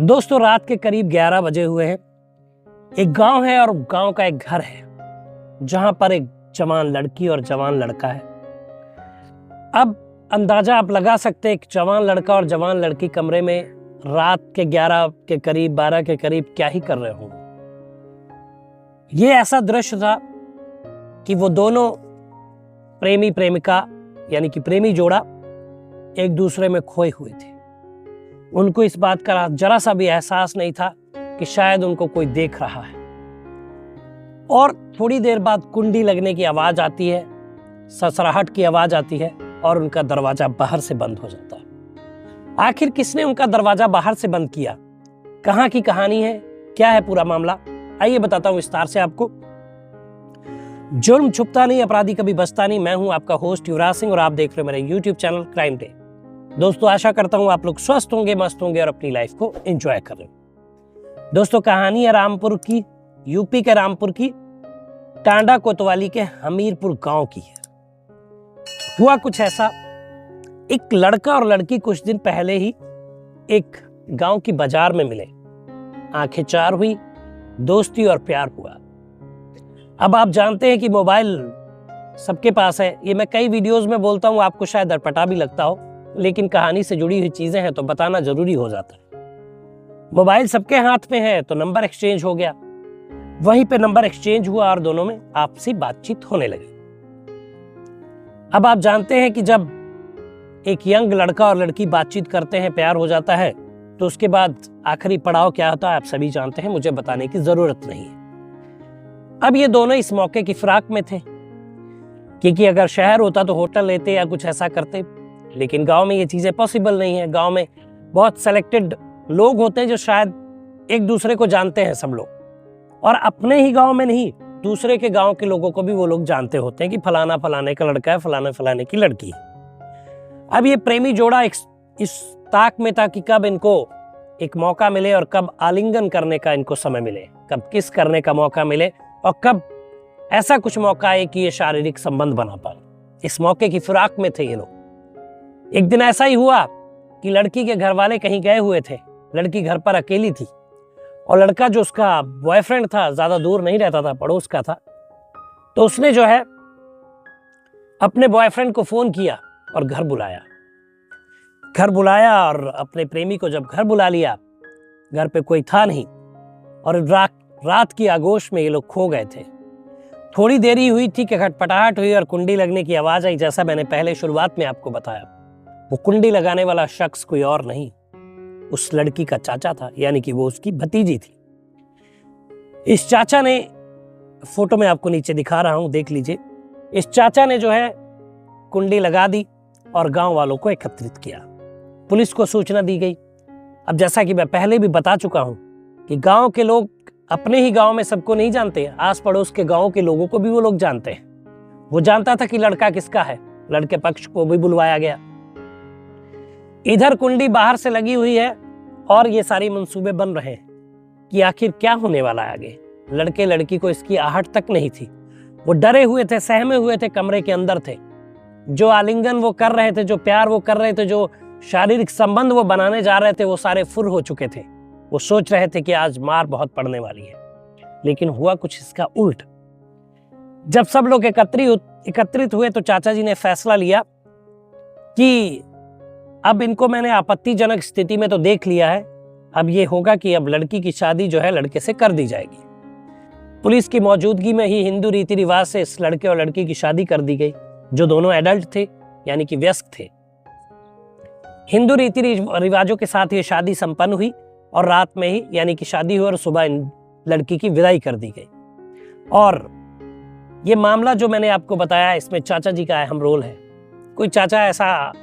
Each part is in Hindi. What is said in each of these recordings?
दोस्तों, रात के करीब 11 बजे हुए हैं। एक गांव है और गांव का एक घर है जहां पर एक जवान लड़की और जवान लड़का है। अब अंदाजा आप लगा सकते हैं, एक जवान लड़का और जवान लड़की कमरे में रात के 11 के करीब 12 के करीब क्या ही कर रहे होंगे। ये ऐसा दृश्य था कि वो दोनों प्रेमी प्रेमिका यानी कि प्रेमी जोड़ा एक दूसरे में खोए हुए थे। उनको इस बात का जरा सा भी एहसास नहीं था कि शायद उनको कोई देख रहा है। और थोड़ी देर बाद कुंडी लगने की आवाज आती है, ससराहट की आवाज आती है और उनका दरवाजा बाहर से बंद हो जाता है। आखिर किसने उनका दरवाजा बाहर से बंद किया? कहां की कहानी है? क्या है पूरा मामला? आइए बताता हूं विस्तार से आपको। जुर्म छुपता नहीं, अपराधी कभी बचता नहीं। मैं हूं आपका होस्ट युवराज सिंह और आप देख रहे हो मेरे YouTube चैनल क्राइम डे। दोस्तों, आशा करता हूं आप लोग स्वस्थ होंगे, मस्त होंगे और अपनी लाइफ को एंजॉय कर रहे हो। दोस्तों, कहानी है रामपुर की, यूपी के रामपुर की, टांडा कोतवाली के हमीरपुर गांव की है। हुआ कुछ ऐसा, एक लड़का और लड़की कुछ दिन पहले ही एक गांव की बाजार में मिले। आंखें चार हुई, दोस्ती और प्यार हुआ। अब आप जानते हैं कि मोबाइल सबके पास है। ये मैं कई वीडियोस में बोलता हूं, आपको शायद अटपटा भी लगता हो, लेकिन कहानी से जुड़ी हुई चीजें हैं तो बताना जरूरी हो जाता है। मोबाइल सबके हाथ में है तो नंबर एक्सचेंज हो गया। वहीं पे नंबर एक्सचेंज हुआ और दोनों में आपसी बातचीत होने लगी। अब आप जानते हैं कि जब एक यंग लड़का और लड़की बातचीत करते हैं, प्यार हो जाता है, तो उसके बाद आखिरी पड़ाव क्या होता है आप सभी जानते हैं, मुझे बताने की जरूरत नहीं है। अब ये दोनों इस मौके की फिराक में थे, क्योंकि अगर शहर होता तो होटल लेते या कुछ ऐसा करते, लेकिन गांव में ये चीजें पॉसिबल नहीं है। गांव में बहुत सेलेक्टेड लोग होते हैं जो शायद एक दूसरे को जानते हैं सब लोग, और अपने ही गांव में नहीं, दूसरे के गांव के लोगों को भी वो लोग जानते होते हैं कि फलाना फलाने का लड़का है, फलाना फलाने की लड़की है। अब ये प्रेमी जोड़ा इस ताक में था कि कब इनको एक मौका मिले और कब आलिंगन करने का इनको समय मिले, कब किस करने का मौका मिले और कब ऐसा कुछ मौका आए कि ये शारीरिक संबंध बना पाए। इस मौके की फिराक में थे ये लोग। एक दिन ऐसा ही हुआ कि लड़की के घर वाले कहीं गए हुए थे, लड़की घर पर अकेली थी और लड़का जो उसका बॉयफ्रेंड था ज्यादा दूर नहीं रहता था, पड़ोस का था। तो उसने जो है अपने बॉयफ्रेंड को फोन किया और घर बुलाया और अपने प्रेमी को जब घर बुला लिया, घर पे कोई था नहीं और रात की आगोश में ये लोग खो गए थे। थोड़ी देरी हुई थी कि खटपटाहट हुई और कुंडी लगने की आवाज आई। जैसा मैंने पहले शुरुआत में आपको बताया, वो कुंडी लगाने वाला शख्स कोई और नहीं, उस लड़की का चाचा था, यानी कि वो उसकी भतीजी थी। इस चाचा ने, फोटो में आपको नीचे दिखा रहा हूं, देख लीजिए। इस चाचा ने जो है कुंडी लगा दी और गांव वालों को एकत्रित किया। पुलिस को सूचना दी गई। अब जैसा कि मैं पहले भी बता चुका हूं कि गांव के लोग अपने ही गांव में सबको नहीं जानते, आस पड़ोस के गांव के लोगों को भी वो लोग जानते हैं। वो जानता था कि लड़का किसका है, लड़के पक्ष को भी बुलवाया गया। इधर कुंडी बाहर से लगी हुई है और ये सारी मंसूबे बन रहे हैं कि आखिर क्या होने वाला है आगे। लड़के लड़की को इसकी आहट तक नहीं थी। वो डरे हुए थे, सहमे हुए थे, कमरे के अंदर थे। जो आलिंगन वो कर रहे थे, जो प्यार वो कर रहे थे, जो शारीरिक संबंध वो बनाने जा रहे थे, वो सारे फुर हो चुके थे। वो सोच रहे थे कि आज मार बहुत पड़ने वाली है, लेकिन हुआ कुछ इसका उल्ट। जब सब लोग एकत्रित हुए तो चाचा जी ने फैसला लिया कि अब इनको मैंने आपत्तिजनक स्थिति में तो देख लिया है, अब ये होगा कि अब लड़की की शादी जो है लड़के से कर दी जाएगी। पुलिस की मौजूदगी में ही हिंदू रीति रिवाज से इस लड़के और लड़की की शादी कर दी गई, जो दोनों एडल्ट थे यानी कि वयस्क थे। हिंदू रीति रिवाजों के साथ ये शादी संपन्न हुई और रात में ही यानी कि शादी हुई और सुबह इन लड़की की विदाई कर दी गई। और ये मामला जो मैंने आपको बताया, इसमें चाचा जी का अहम रोल है। कोई चाचा ऐसा,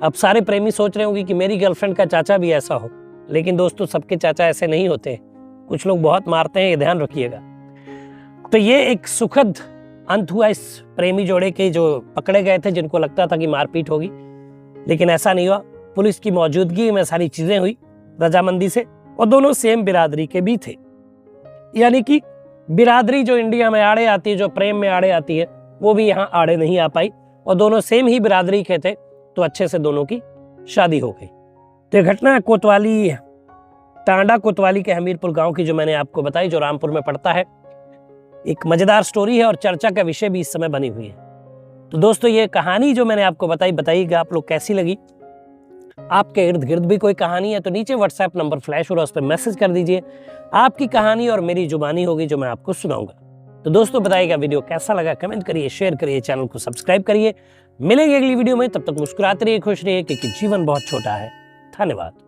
अब सारे प्रेमी सोच रहे होंगे कि मेरी गर्लफ्रेंड का चाचा भी ऐसा हो, लेकिन दोस्तों सबके चाचा ऐसे नहीं होते। कुछ लोग बहुत मारते हैं, ये ध्यान रखिएगा। तो ये एक सुखद अंत हुआ इस प्रेमी जोड़े के, जो पकड़े गए थे, जिनको लगता था कि मारपीट होगी, लेकिन ऐसा नहीं हुआ। पुलिस की मौजूदगी में सारी चीजें हुई रजामंदी से, और दोनों सेम बिरादरी के भी थे। यानी कि बिरादरी जो इंडिया में आड़े आती है, जो प्रेम में आड़े आती है, वो भी यहाँ आड़े नहीं आ पाई और दोनों सेम ही बिरादरी के थे, तो अच्छे से दोनों की शादी हो गई। तो ये घटना कोतवाली टांडा कोतवाली के हमीरपुर गांव की जो मैंने आपको बताई, जो रामपुर में पड़ता है। एक मजेदार स्टोरी है और चर्चा का विषय भी इस समय बनी हुई है। तो दोस्तों, ये कहानी जो मैंने आपको बताई, बताइएगा आप लोग कैसी लगी। आपके इर्द गिर्द भी कोई कहानी है तो नीचे व्हाट्सएप नंबर फ्लैश हो रहा है, उस पर मैसेज कर दीजिए। आपकी कहानी और मेरी जुबानी होगी जो मैं आपको सुनाऊंगा। तो दोस्तों, बताइएगा वीडियो कैसा लगा, कमेंट करिए, शेयर करिए, चैनल को सब्सक्राइब करिए। मिलेंगे अगली वीडियो में, तब तक मुस्कुराते रहिए, खुश रहिए, क्योंकि जीवन बहुत छोटा है। धन्यवाद।